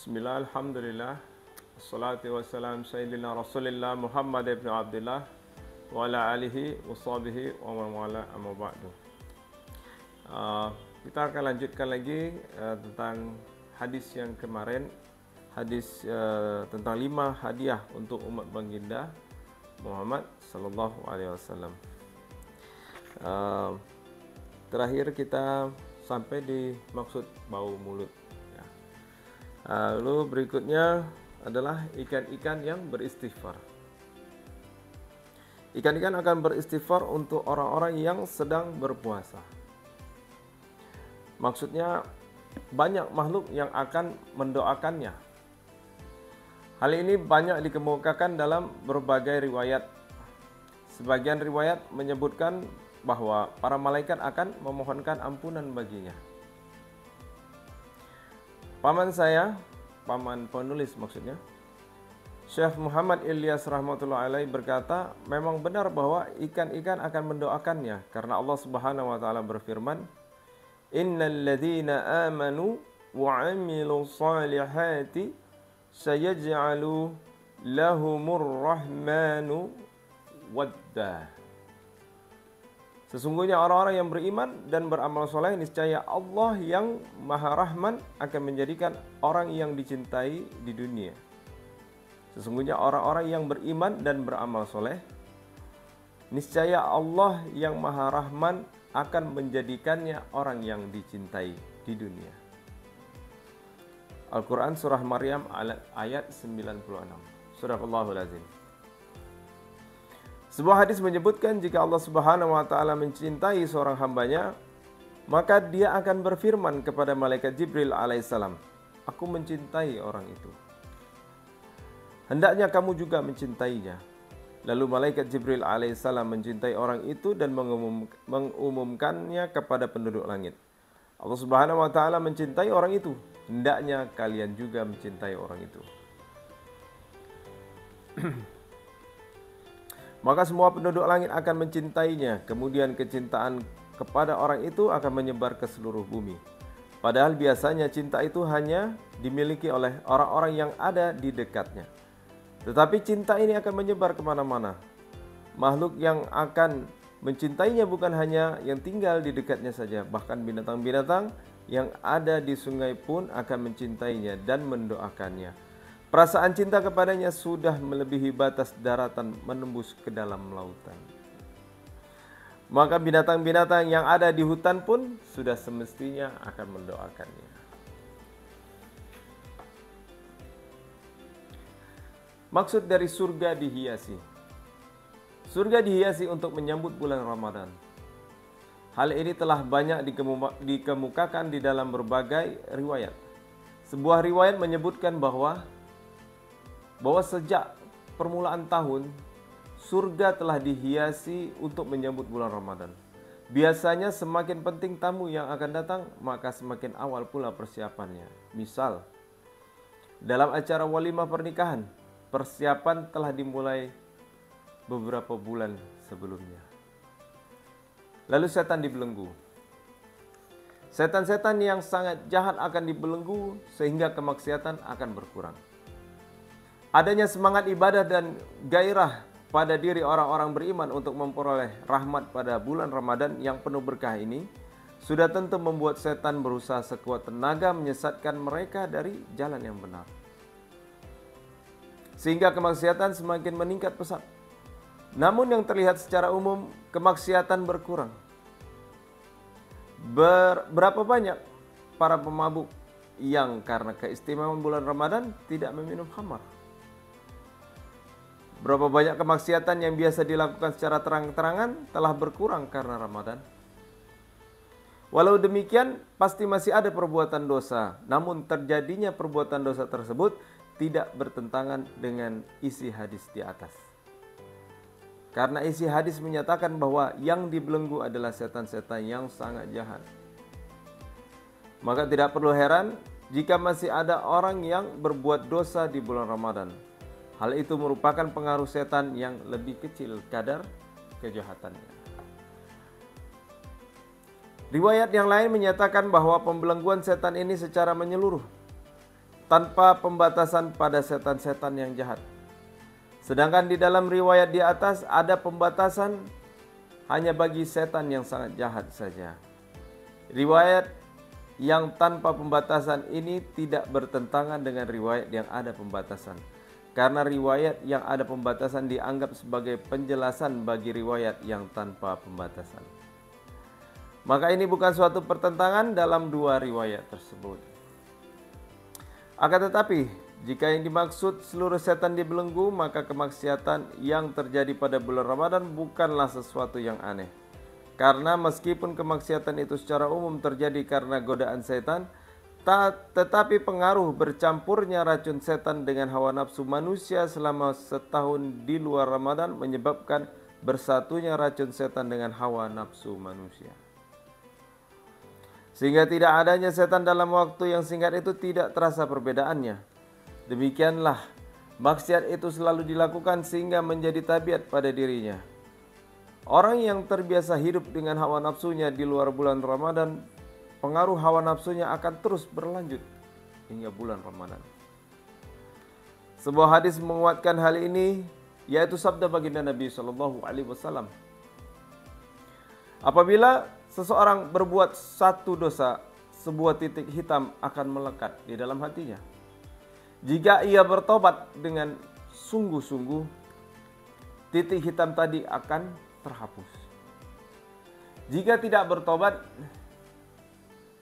Bismillah, alhamdulillah, assalatu wassalam sayyidina rasulillah Muhammad ibn Abdullah wa ala alihi wa sahbihi wa man wala amma ba'du. Kita akan lanjutkan lagi tentang hadis yang kemarin, hadis tentang 5 hadiah untuk umat baginda Muhammad sallallahu alaihi wasallam. Terakhir kita sampai di maksud bau mulut. Lalu berikutnya adalah ikan-ikan yang beristighfar. Ikan-ikan akan beristighfar untuk orang-orang yang sedang berpuasa. Maksudnya banyak makhluk yang akan mendoakannya. Hal ini banyak dikemukakan dalam berbagai riwayat. Sebagian riwayat menyebutkan bahwa para malaikat akan memohonkan ampunan baginya. Paman saya, paman penulis maksudnya, Syekh Muhammad Ilyas rahmatullah alaih berkata, memang benar bahwa ikan-ikan akan mendoakannya karena Allah Subhanahu wa taala berfirman, "Innal ladzina amanu wa 'amilus solihati sayaj'alu lahumur rahmanu wadda." Sesungguhnya orang-orang yang beriman dan beramal soleh, niscaya Allah yang Maha Rahman akan menjadikan orang yang dicintai di dunia. Sesungguhnya orang-orang yang beriman dan beramal soleh, niscaya Allah yang Maha Rahman akan menjadikannya orang yang dicintai di dunia. Al-Quran Surah Maryam ayat 96. Surahallahul Azim. Sebuah hadis menyebutkan jika Allah Subhanahu wa taala mencintai seorang hambanya, maka dia akan berfirman kepada malaikat Jibril alaihissalam, "Aku mencintai orang itu. Hendaknya kamu juga mencintainya." Lalu malaikat Jibril alaihissalam mencintai orang itu dan mengumumkannya kepada penduduk langit. Allah Subhanahu wa taala mencintai orang itu. Hendaknya kalian juga mencintai orang itu. Maka semua penduduk langit akan mencintainya. Kemudian kecintaan kepada orang itu akan menyebar ke seluruh bumi. Padahal biasanya cinta itu hanya dimiliki oleh orang-orang yang ada di dekatnya. Tetapi cinta ini akan menyebar kemana-mana. Makhluk yang akan mencintainya bukan hanya yang tinggal di dekatnya saja. Bahkan binatang-binatang yang ada di sungai pun akan mencintainya dan mendoakannya. Perasaan cinta kepadanya sudah melebihi batas daratan menembus ke dalam lautan. Maka binatang-binatang yang ada di hutan pun sudah semestinya akan mendoakannya. Maksud dari surga dihiasi. Surga dihiasi untuk menyambut bulan Ramadan. Hal ini telah banyak dikemukakan di dalam berbagai riwayat. Sebuah riwayat menyebutkan bahwa sejak permulaan tahun, surga telah dihiasi untuk menyambut bulan Ramadan. Biasanya semakin penting tamu yang akan datang, maka semakin awal pula persiapannya. Misal, dalam acara walimah pernikahan, persiapan telah dimulai beberapa bulan sebelumnya. Lalu setan dibelenggu. Setan-setan yang sangat jahat akan dibelenggu sehingga kemaksiatan akan berkurang. Adanya semangat ibadah dan gairah pada diri orang-orang beriman untuk memperoleh rahmat pada bulan Ramadan yang penuh berkah ini sudah tentu membuat setan berusaha sekuat tenaga menyesatkan mereka dari jalan yang benar. Sehingga kemaksiatan semakin meningkat pesat. Namun yang terlihat secara umum, kemaksiatan berkurang. Berapa banyak para pemabuk yang karena keistimewaan bulan Ramadan tidak meminum khamar? Berapa banyak kemaksiatan yang biasa dilakukan secara terang-terangan telah berkurang karena Ramadan. Walau demikian, pasti masih ada perbuatan dosa. Namun terjadinya perbuatan dosa tersebut tidak bertentangan dengan isi hadis di atas. Karena isi hadis menyatakan bahwa yang dibelenggu adalah setan-setan yang sangat jahat. Maka tidak perlu heran jika masih ada orang yang berbuat dosa di bulan Ramadan. Hal itu merupakan pengaruh setan yang lebih kecil kadar kejahatannya. Riwayat yang lain menyatakan bahwa pembelengguan setan ini secara menyeluruh. tanpa pembatasan pada setan-setan yang jahat. Sedangkan di dalam riwayat di atas ada pembatasan hanya bagi setan yang sangat jahat saja. Riwayat yang tanpa pembatasan ini tidak bertentangan dengan riwayat yang ada pembatasan. Karena riwayat yang ada pembatasan dianggap sebagai penjelasan bagi riwayat yang tanpa pembatasan. Maka ini bukan suatu pertentangan dalam dua riwayat tersebut. Akan tetapi, jika yang dimaksud seluruh setan dibelenggu, maka kemaksiatan yang terjadi pada bulan Ramadan bukanlah sesuatu yang aneh. Karena meskipun kemaksiatan itu secara umum terjadi karena godaan setan, tetapi pengaruh bercampurnya racun setan dengan hawa nafsu manusia selama setahun di luar Ramadan menyebabkan bersatunya racun setan dengan hawa nafsu manusia. Sehingga tidak adanya setan dalam waktu yang singkat itu tidak terasa perbedaannya. Demikianlah, maksiat itu selalu dilakukan sehingga menjadi tabiat pada dirinya. Orang yang terbiasa hidup dengan hawa nafsunya di luar bulan Ramadan, pengaruh hawa nafsunya akan terus berlanjut hingga bulan Ramadan. Sebuah hadis menguatkan hal ini, yaitu sabda baginda Nabi SAW. Apabila seseorang berbuat satu dosa, sebuah titik hitam akan melekat di dalam hatinya. Jika ia bertobat dengan sungguh-sungguh, titik hitam tadi akan terhapus. Jika tidak bertobat,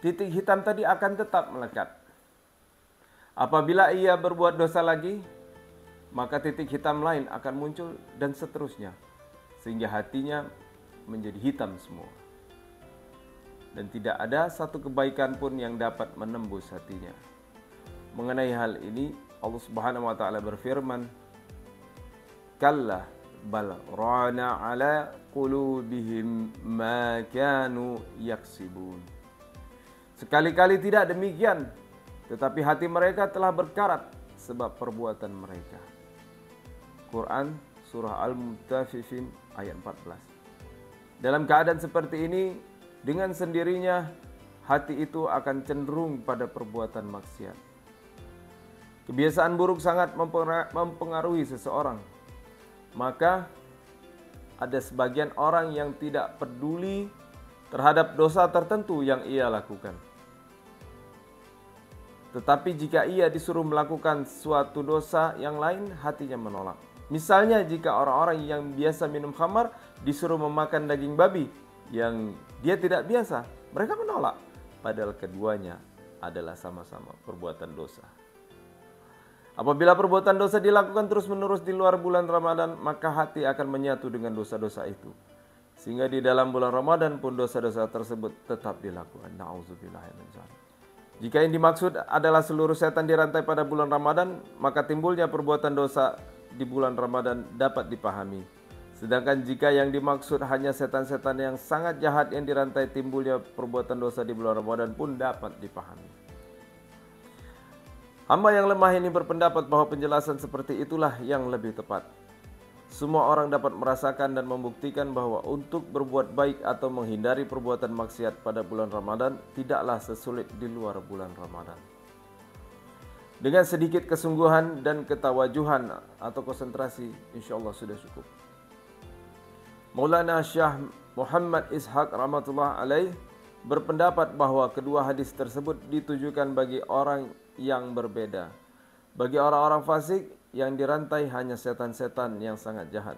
titik hitam tadi akan tetap melekat. Apabila ia berbuat dosa lagi, maka titik hitam lain akan muncul dan seterusnya. Sehingga hatinya menjadi hitam semua. Dan tidak ada satu kebaikan pun yang dapat menembus hatinya. Mengenai hal ini, Allah Subhanahu wa taala berfirman, "Kalla bal rana ala qulubihim ma kanu yaksibun." Sekali-kali tidak demikian, tetapi hati mereka telah berkarat sebab perbuatan mereka. Quran surah Al-Mutaffifin ayat 14. Dalam keadaan seperti ini, dengan sendirinya hati itu akan cenderung pada perbuatan maksiat. Kebiasaan buruk sangat mempengaruhi seseorang. Maka ada sebagian orang yang tidak peduli terhadap dosa tertentu yang ia lakukan. Tetapi jika ia disuruh melakukan suatu dosa yang lain, hatinya menolak. Misalnya jika orang-orang yang biasa minum khamar disuruh memakan daging babi yang dia tidak biasa, mereka menolak. Padahal keduanya adalah sama-sama perbuatan dosa. Apabila perbuatan dosa dilakukan terus-menerus di luar bulan Ramadan, maka hati akan menyatu dengan dosa-dosa itu. Sehingga di dalam bulan Ramadan pun dosa-dosa tersebut tetap dilakukan. Na'udzubillahi min dzalik. Jika yang dimaksud adalah seluruh setan dirantai pada bulan Ramadan, maka timbulnya perbuatan dosa di bulan Ramadan dapat dipahami. Sedangkan jika yang dimaksud hanya setan-setan yang sangat jahat yang dirantai, timbulnya perbuatan dosa di bulan Ramadan pun dapat dipahami. Hamba yang lemah ini berpendapat bahwa penjelasan seperti itulah yang lebih tepat. Semua orang dapat merasakan dan membuktikan bahwa untuk berbuat baik atau menghindari perbuatan maksiat pada bulan Ramadan tidaklah sesulit di luar bulan Ramadan. Dengan sedikit kesungguhan dan ketawajuhan atau konsentrasi, insya Allah sudah cukup. Maulana Syekh Muhammad Ishaq rahmatullah alaih berpendapat bahwa kedua hadis tersebut ditujukan bagi orang yang berbeda. Bagi orang-orang fasik yang dirantai hanya setan-setan yang sangat jahat.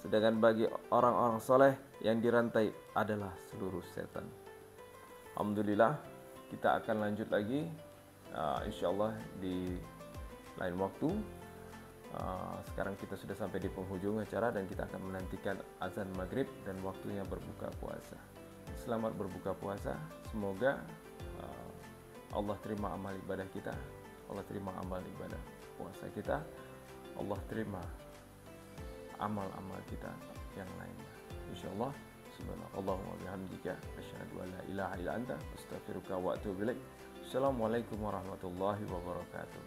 Sedangkan bagi orang-orang soleh yang dirantai adalah seluruh setan. Alhamdulillah, kita akan lanjut lagi insyaAllah di lain waktu. Sekarang kita sudah sampai di penghujung acara dan kita akan menantikan azan maghrib dan waktunya berbuka puasa. Selamat berbuka puasa. Semoga Allah terima amal ibadah kita. Allah terima amal ibadah puasa kita. Allah terima amal-amal kita yang lainnya. InsyaAllah. Subhanallahumma bihamdika asyhadu an la ilaha illa anta astaghfiruka wa atubu ilaik. Assalamualaikum warahmatullahi wabarakatuh.